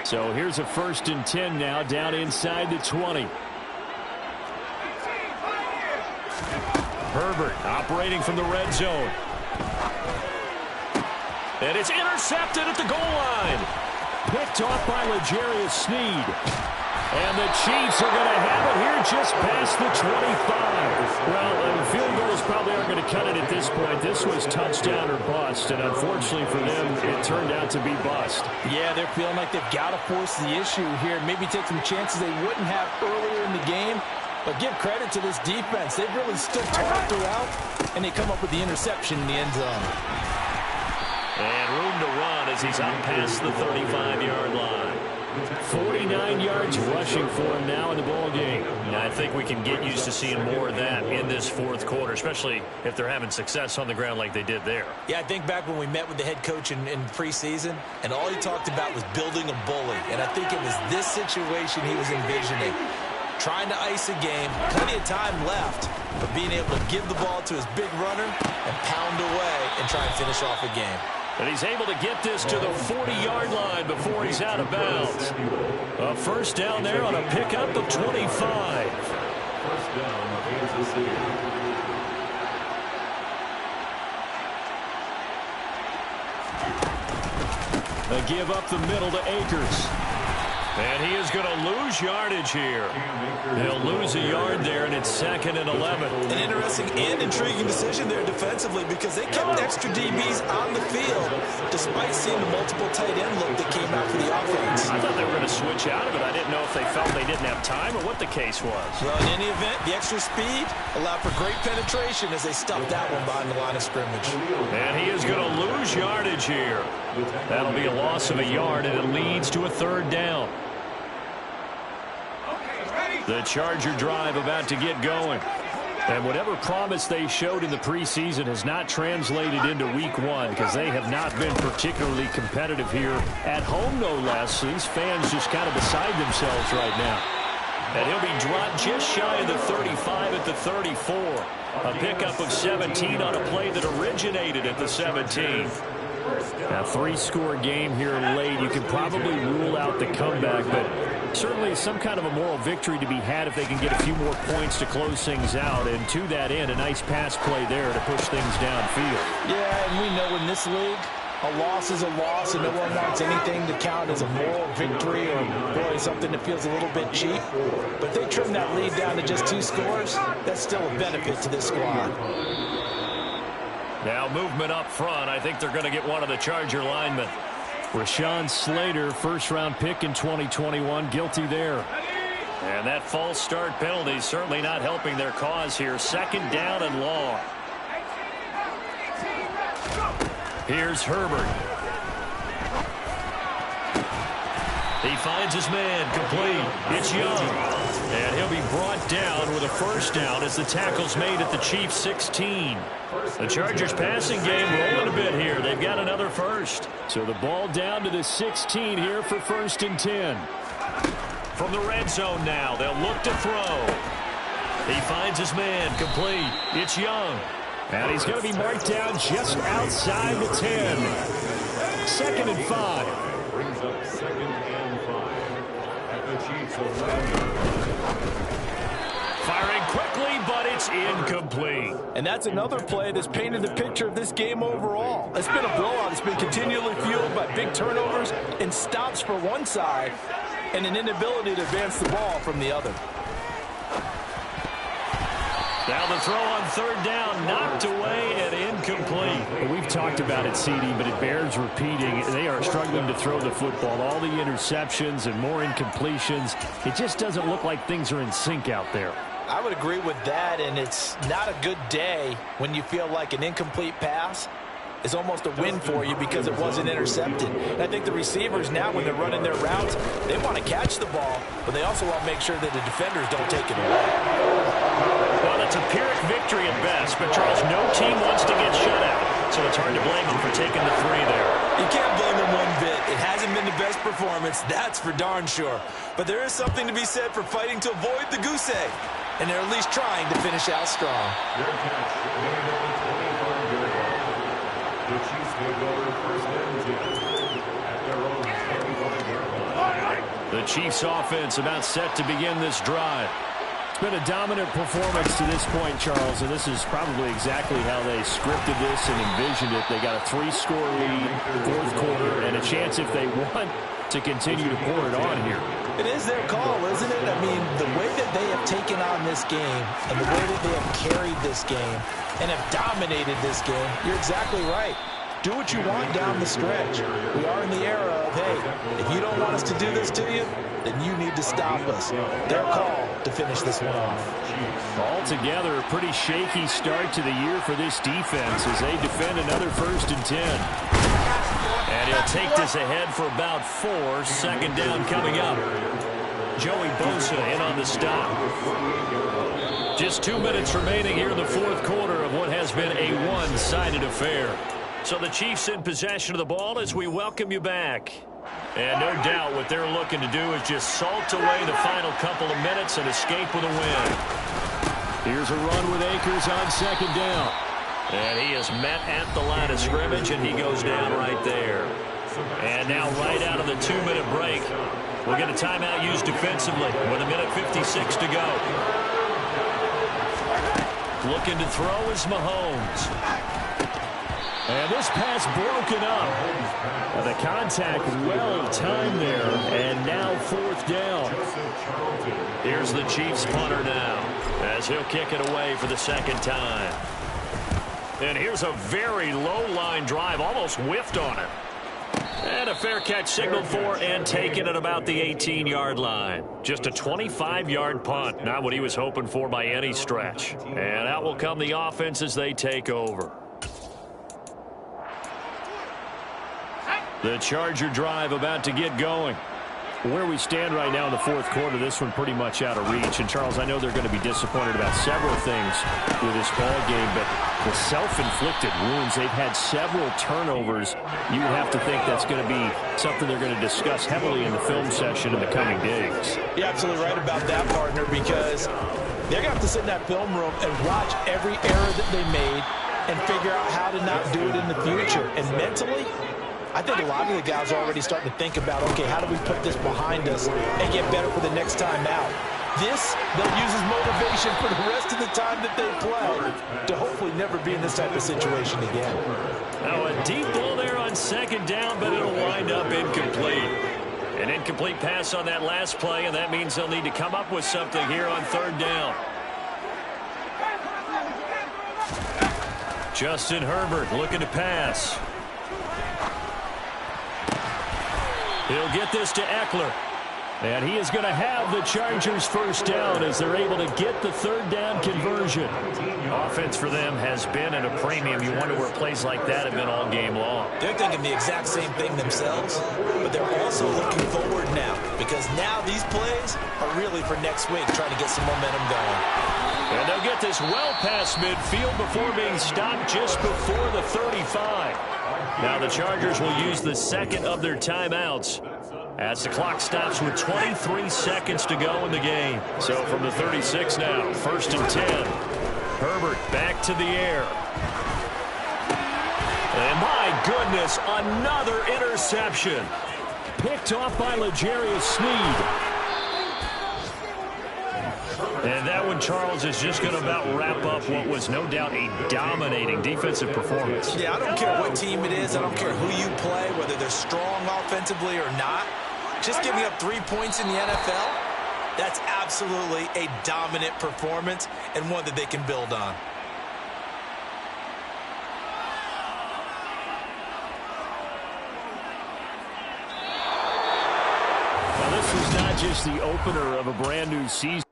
So here's a 1st and 10 now, down inside the 20. Herbert operating from the red zone. And it's intercepted at the goal line. Picked off by L'Jarius Sneed. And the Chiefs are going to have it here just past the 25. Well, field goals probably aren't going to cut it at this point. This was touchdown or bust, and unfortunately for them, it turned out to be bust. Yeah, they're feeling like they've got to force the issue here, maybe take some chances they wouldn't have earlier in the game. But give credit to this defense. They've really stood tall throughout, and they come up with the interception in the end zone. And room to run as he's up past the 35-yard line. 49 yards rushing for him now in the ball game. I think we can get used to seeing more of that in this fourth quarter, especially if they're having success on the ground like they did there. Yeah, I think back when we met with the head coach in preseason, and all he talked about was building a bully. And I think it was this situation he was envisioning. Trying to ice a game, plenty of time left, but being able to give the ball to his big runner and pound away and try and finish off a game. And he's able to get this to the 40-yard line before he's out of bounds. A 1st down there on a pickup of 25. 1st down, Kansas City. A give up the middle to Akers. And he is going to lose yardage here. He'll lose a yard there, and it's 2nd and 11. An interesting and intriguing decision there defensively because they kept extra DBs on the field despite seeing the multiple tight end look that came out for the offense. I thought they were going to switch out of it. I didn't know if they felt they didn't have time or what the case was. Well, in any event, the extra speed allowed for great penetration as they stuffed that one behind the line of scrimmage. And he is going to lose yardage here. That'll be a loss of a yard, and it leads to a 3rd down. The Charger drive about to get going. And whatever promise they showed in the preseason has not translated into week 1 because they have not been particularly competitive here at home, no less. These fans just kind of beside themselves right now. And he'll be dropped just shy of the 35 at the 34. A pickup of 17 on a play that originated at the 17. Now, 3-score game here late. You can probably rule out the comeback, but certainly some kind of a moral victory to be had if they can get a few more points to close things out. And to that end, a nice pass play there to push things downfield. Yeah, and we know in this league, a loss is a loss, and no one wants anything to count as a moral victory or, boy, something that feels a little bit cheap. But if they trim that lead down to just 2 scores, that's still a benefit to this squad. Now movement up front. I think they're going to get one of the Charger linemen. Rashawn Slater, 1st-round pick in 2021, guilty there. And that false start penalty is certainly not helping their cause here. 2nd down and long. Here's Herbert. He finds his man, complete. It's Young. And he'll be brought down with a 1st down as the tackle's made at the Chiefs' 16. The Chargers passing game rolling a bit here. They've got another 1st. So the ball down to the 16 here for 1st and 10. From the red zone now, they'll look to throw. He finds his man, complete. It's Young. And he's going to be marked down just outside the 10. 2nd and 5. Brings up 2nd and 5. At the Chiefs' firing quickly, but it's incomplete. And that's another play that's painted the picture of this game overall. It's been a blowout. It's been continually fueled by big turnovers and stops for one side and an inability to advance the ball from the other. Now the throw on 3rd down, knocked away and incomplete. We've talked about it, CD, but it bears repeating. They are struggling to throw the football. All the interceptions and more incompletions. It just doesn't look like things are in sync out there. I would agree with that, and it's not a good day when you feel like an incomplete pass is almost a win for you because it wasn't intercepted. And I think the receivers now, when they're running their routes, they want to catch the ball, but they also want to make sure that the defenders don't take it away. Well, that's a Pyrrhic victory at best, but Charles, no team wants to get shut out, so it's hard to blame them for taking the 3 there. You can't blame them one bit. It hasn't been the best performance, that's for darn sure. But there is something to be said for fighting to avoid the goose egg, and they're at least trying to finish out strong. The Chiefs take over 1st and 10 at their own 25-yard The Chiefs offense about set to begin this drive. It's been a dominant performance to this point, Charles, and this is probably exactly how they scripted this and envisioned it. They got a 3-score lead, fourth quarter, and a chance if they want to continue to pour it on here. It is their call, isn't it? I mean, the way that they have taken on this game and the way that they have carried this game and have dominated this game, you're exactly right. Do what you want down the stretch. We are in the era of, hey, if you don't want us to do this to you, then you need to stop us. Their call to finish this one off. Altogether, a pretty shaky start to the year for this defense as they defend another 1st and 10. And he'll take this ahead for about 4. Second down coming up. Joey Bosa in on the stop. Just 2 minutes remaining here in the fourth quarter of what has been a one-sided affair. So the Chiefs in possession of the ball as we welcome you back. And no doubt what they're looking to do is just salt away the final couple of minutes and escape with a win. Here's a run with Akers on second down. And he is met at the line of scrimmage, and he goes down right there. And now right out of the 2-minute break, we'll get a timeout used defensively with 1:56 to go. Looking to throw is Mahomes. And this pass broken up. The contact well timed there, and now 4th down. Here's the Chiefs punter now as he'll kick it away for the second time. And here's a very low line drive, almost whiffed on it. And a fair catch signaled for and taken at about the 18-yard line. Just a 25-yard punt, not what he was hoping for by any stretch. And out will come the offense as they take over. The Charger drive about to get going. Where we stand right now in the fourth quarter, this one pretty much out of reach. And, Charles, I know they're going to be disappointed about several things with this ball game, but the self-inflicted wounds, they've had several turnovers. You would have to think that's going to be something they're going to discuss heavily in the film session in the coming days. You're absolutely right about that, partner, because they're going to have to sit in that film room and watch every error that they made and figure out how to not do it in the future. And mentally, I think a lot of the guys are already starting to think about, okay, how do we put this behind us and get better for the next time out? This, they'll use as motivation for the rest of the time that they play to hopefully never be in this type of situation again. Now a deep ball there on second down, but it'll wind up incomplete. An incomplete pass on that last play, and that means they'll need to come up with something here on third down. Justin Herbert looking to pass. He'll get this to Eckler. And he is going to have the Chargers first down as they're able to get the third down conversion. Offense for them has been at a premium. You wonder where plays like that have been all game long. They're thinking the exact same thing themselves, but they're also looking forward now because now these plays are really for next week, trying to get some momentum going. And they'll get this well past midfield before being stopped just before the 35. Now the Chargers will use the second of their timeouts as the clock stops with 23 seconds to go in the game. So from the 36 now, 1st and 10. Herbert back to the air. And my goodness, another interception. Picked off by L'Jarius Sneed. And that one, Charles, is just going to about wrap up what was no doubt a dominating defensive performance. Yeah, I don't care what team it is. I don't care who you play, whether they're strong offensively or not. Just giving up 3 points in the NFL, that's absolutely a dominant performance and one that they can build on. Now, this is not just the opener of a brand new season.